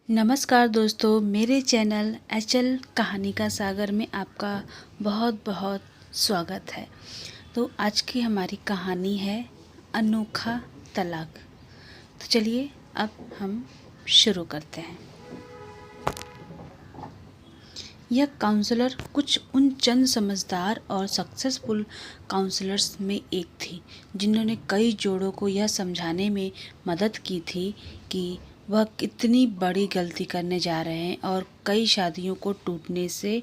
नमस्कार दोस्तों, मेरे चैनल एचएल कहानी का सागर में आपका बहुत बहुत स्वागत है। तो आज की हमारी कहानी है अनोखा तलाक। तो चलिए अब हम शुरू करते हैं। यह काउंसलर कुछ उन चंद समझदार और सक्सेसफुल काउंसलर्स में एक थी जिन्होंने कई जोड़ों को यह समझाने में मदद की थी कि वह कितनी बड़ी गलती करने जा रहे हैं और कई शादियों को टूटने से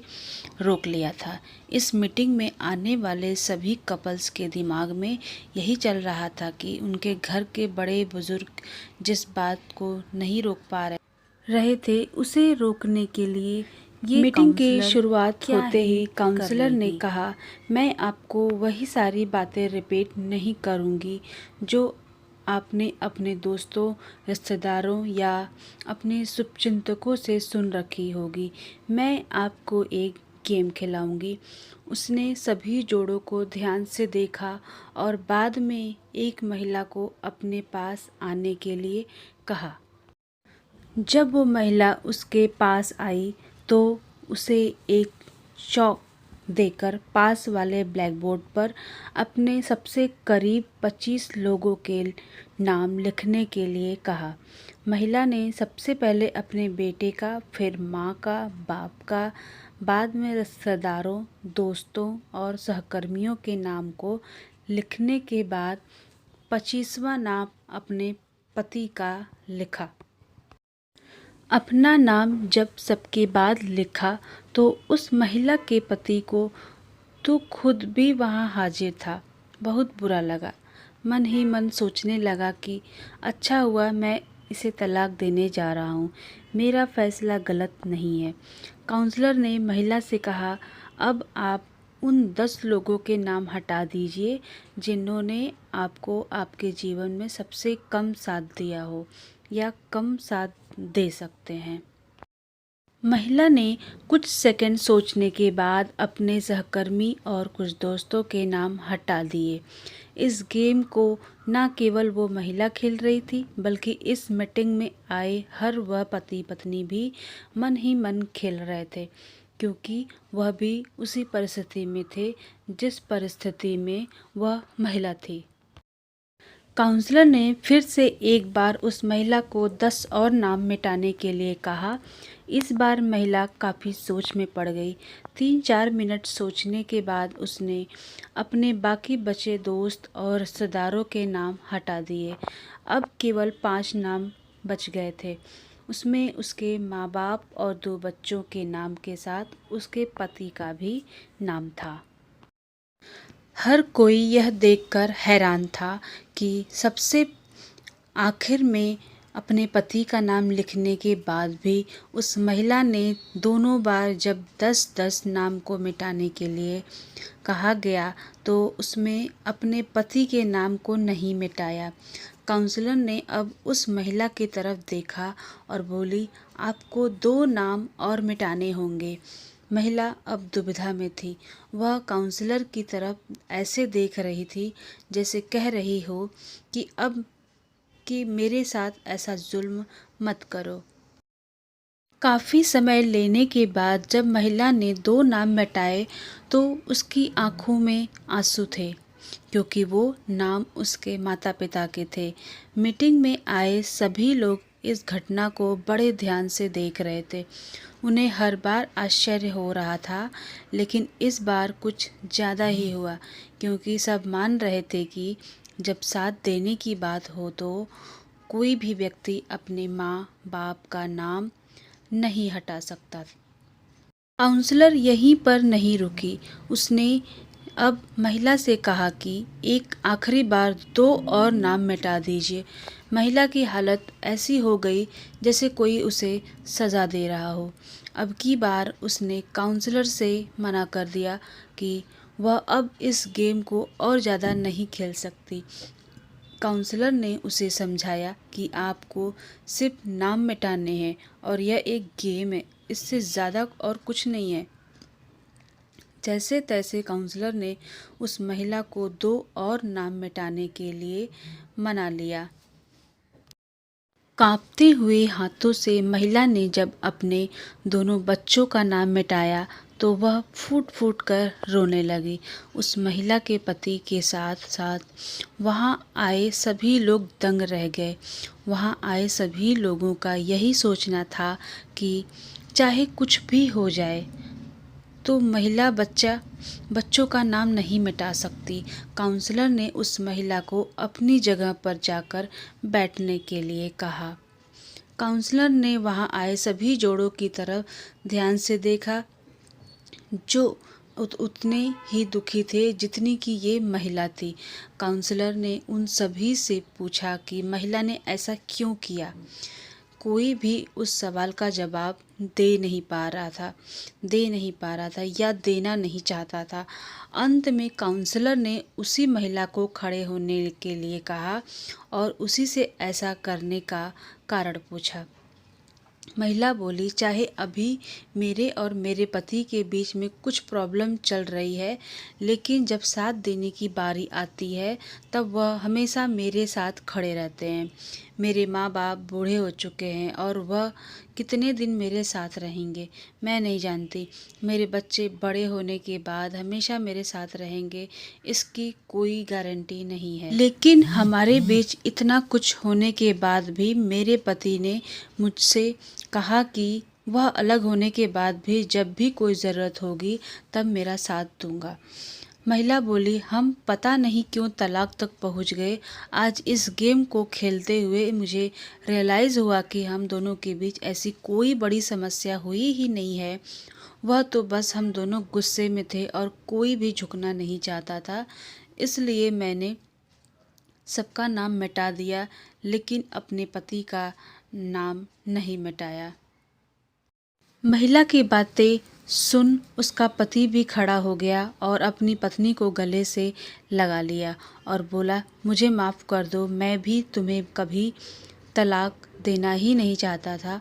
रोक लिया था। इस मीटिंग में आने वाले सभी कपल्स के दिमाग में यही चल रहा था कि उनके घर के बड़े बुजुर्ग जिस बात को नहीं रोक पा रहे थे उसे रोकने के लिए ये मीटिंग की शुरुआत होते ही काउंसलर ने कहा, मैं आपको वही सारी बातें रिपीट नहीं करूंगी जो आपने अपने दोस्तों, रिश्तेदारों या अपने शुभचिंतकों से सुन रखी होगी। मैं आपको एक गेम खिलाऊंगी। उसने सभी जोड़ों को ध्यान से देखा और बाद में एक महिला को अपने पास आने के लिए कहा। जब वो महिला उसके पास आई तो उसे एक चॉक देकर पास वाले ब्लैक बोर्ड पर अपने सबसे करीब 25 लोगों के नाम लिखने के लिए कहा। महिला ने सबसे पहले अपने बेटे का, फिर माँ का, बाप का, बाद में रिश्तेदारों, दोस्तों और सहकर्मियों के नाम को लिखने के बाद 25वां नाम अपने पति का लिखा। अपना नाम जब सबके बाद लिखा तो उस महिला के पति को तो खुद भी वहाँ हाजिर था बहुत बुरा लगा। मन ही मन सोचने लगा कि अच्छा हुआ मैं इसे तलाक देने जा रहा हूँ, मेरा फैसला गलत नहीं है। काउंसलर ने महिला से कहा, अब आप उन 10 लोगों के नाम हटा दीजिए जिन्होंने आपको आपके जीवन में सबसे कम साथ दिया हो या कम साथ दे सकते हैं। महिला ने कुछ सेकंड सोचने के बाद अपने सहकर्मी और कुछ दोस्तों के नाम हटा दिए। इस गेम को न केवल वो महिला खेल रही थी बल्कि इस मीटिंग में आए हर वह पति पत्नी भी मन ही मन खेल रहे थे, क्योंकि वह भी उसी परिस्थिति में थे जिस परिस्थिति में वह महिला थी। काउंसलर ने फिर से एक बार उस महिला को 10 और नाम मिटाने के लिए कहा। इस बार महिला काफ़ी सोच में पड़ गई। 3-4 मिनट सोचने के बाद उसने अपने बाकी बचे दोस्त और रिश्तेदारों के नाम हटा दिए। अब केवल 5 नाम बच गए थे। उसमें उसके माँ बाप और 2 बच्चों के नाम के साथ उसके पति का भी नाम था। हर कोई यह देखकर हैरान था कि सबसे आखिर में अपने पति का नाम लिखने के बाद भी उस महिला ने दोनों बार जब 10-10 नाम को मिटाने के लिए कहा गया तो उसमें अपने पति के नाम को नहीं मिटाया। काउंसलर ने अब उस महिला की तरफ देखा और बोली, आपको 2 नाम और मिटाने होंगे। महिला अब दुविधा में थी। वह काउंसलर की तरफ ऐसे देख रही थी जैसे कह रही हो कि अब कि मेरे साथ ऐसा जुल्म मत करो। काफ़ी समय लेने के बाद जब महिला ने 2 नाम मिटाए तो उसकी आंखों में आंसू थे, क्योंकि वो नाम उसके माता पिता के थे। मीटिंग में आए सभी लोग इस घटना को बड़े ध्यान से देख रहे थे। उन्हें हर बार आश्चर्य हो रहा था, लेकिन इस बार कुछ ज़्यादा ही हुआ, क्योंकि सब मान रहे थे कि जब साथ देने की बात हो तो कोई भी व्यक्ति अपने माँ बाप का नाम नहीं हटा सकता। काउंसलर यहीं पर नहीं रुकी। उसने अब महिला से कहा कि एक आखिरी बार 2 और नाम मिटा दीजिए। महिला की हालत ऐसी हो गई जैसे कोई उसे सज़ा दे रहा हो। अब की बार उसने काउंसलर से मना कर दिया कि वह अब इस गेम को और ज़्यादा नहीं खेल सकती। काउंसलर ने उसे समझाया कि आपको सिर्फ नाम मिटाने हैं और यह एक गेम है, इससे ज़्यादा और कुछ नहीं है। जैसे तैसे काउंसलर ने उस महिला को 2 और नाम मिटाने के लिए मना लिया। कांपते हुए हाथों से महिला ने जब अपने दोनों बच्चों का नाम मिटाया तो वह फूट फूट कर रोने लगी। उस महिला के पति के साथ साथ वहाँ आए सभी लोग दंग रह गए। वहाँ आए सभी लोगों का यही सोचना था कि चाहे कुछ भी हो जाए तो महिला बच्चों का नाम नहीं मिटा सकती। काउंसलर ने उस महिला को अपनी जगह पर जाकर बैठने के लिए कहा। काउंसलर ने वहां आए सभी जोड़ों की तरफ ध्यान से देखा जो उतने ही दुखी थे जितनी कि ये महिला थी। काउंसलर ने उन सभी से पूछा कि महिला ने ऐसा क्यों किया। कोई भी उस सवाल का जवाब दे नहीं पा रहा था या देना नहीं चाहता था। अंत में काउंसलर ने उसी महिला को खड़े होने के लिए कहा और उसी से ऐसा करने का कारण पूछा। महिला बोली, चाहे अभी मेरे और मेरे पति के बीच में कुछ प्रॉब्लम चल रही है, लेकिन जब साथ देने की बारी आती है तब वह हमेशा मेरे साथ खड़े रहते हैं। मेरे माँ बाप बूढ़े हो चुके हैं और वह कितने दिन मेरे साथ रहेंगे मैं नहीं जानती। मेरे बच्चे बड़े होने के बाद हमेशा मेरे साथ रहेंगे इसकी कोई गारंटी नहीं है। लेकिन हमारे बीच इतना कुछ होने के बाद भी मेरे पति ने मुझसे कहा कि वह अलग होने के बाद भी जब भी कोई ज़रूरत होगी तब मेरा साथ दूंगा। महिला बोली, हम पता नहीं क्यों तलाक तक पहुंच गए। आज इस गेम को खेलते हुए मुझे रियलाइज़ हुआ कि हम दोनों के बीच ऐसी कोई बड़ी समस्या हुई ही नहीं है। वह तो बस हम दोनों गुस्से में थे और कोई भी झुकना नहीं चाहता था, इसलिए मैंने सबका नाम मिटा दिया, लेकिन अपने पति का नाम नहीं मिटाया। महिला की बातें सुन उसका पति भी खड़ा हो गया और अपनी पत्नी को गले से लगा लिया और बोला, मुझे माफ़ कर दो, मैं भी तुम्हें कभी तलाक देना ही नहीं चाहता था।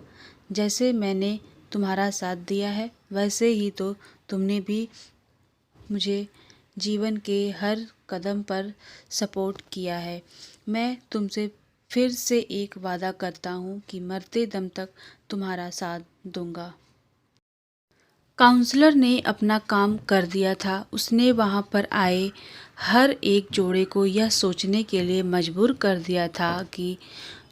जैसे मैंने तुम्हारा साथ दिया है वैसे ही तो तुमने भी मुझे जीवन के हर कदम पर सपोर्ट किया है। मैं तुमसे फिर से एक वादा करता हूँ कि मरते दम तक तुम्हारा साथ दूंगा। काउंसलर ने अपना काम कर दिया था। उसने वहाँ पर आए हर एक जोड़े को यह सोचने के लिए मजबूर कर दिया था कि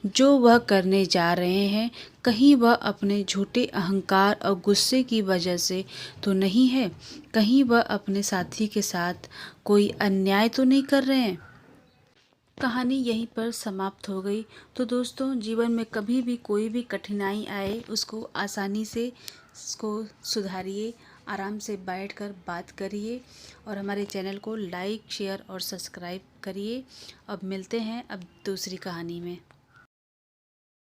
जो वह करने जा रहे हैं कहीं वह अपने झूठे अहंकार और गुस्से की वजह से तो नहीं है, कहीं वह अपने साथी के साथ कोई अन्याय तो नहीं कर रहे हैं। कहानी यहीं पर समाप्त हो गई। तो दोस्तों, जीवन में कभी भी कोई भी कठिनाई आए उसको आसानी से उसको सुधारिए, आराम से बैठकर बात करिए और हमारे चैनल को लाइक शेयर और सब्सक्राइब करिए। अब मिलते हैं अब दूसरी कहानी में।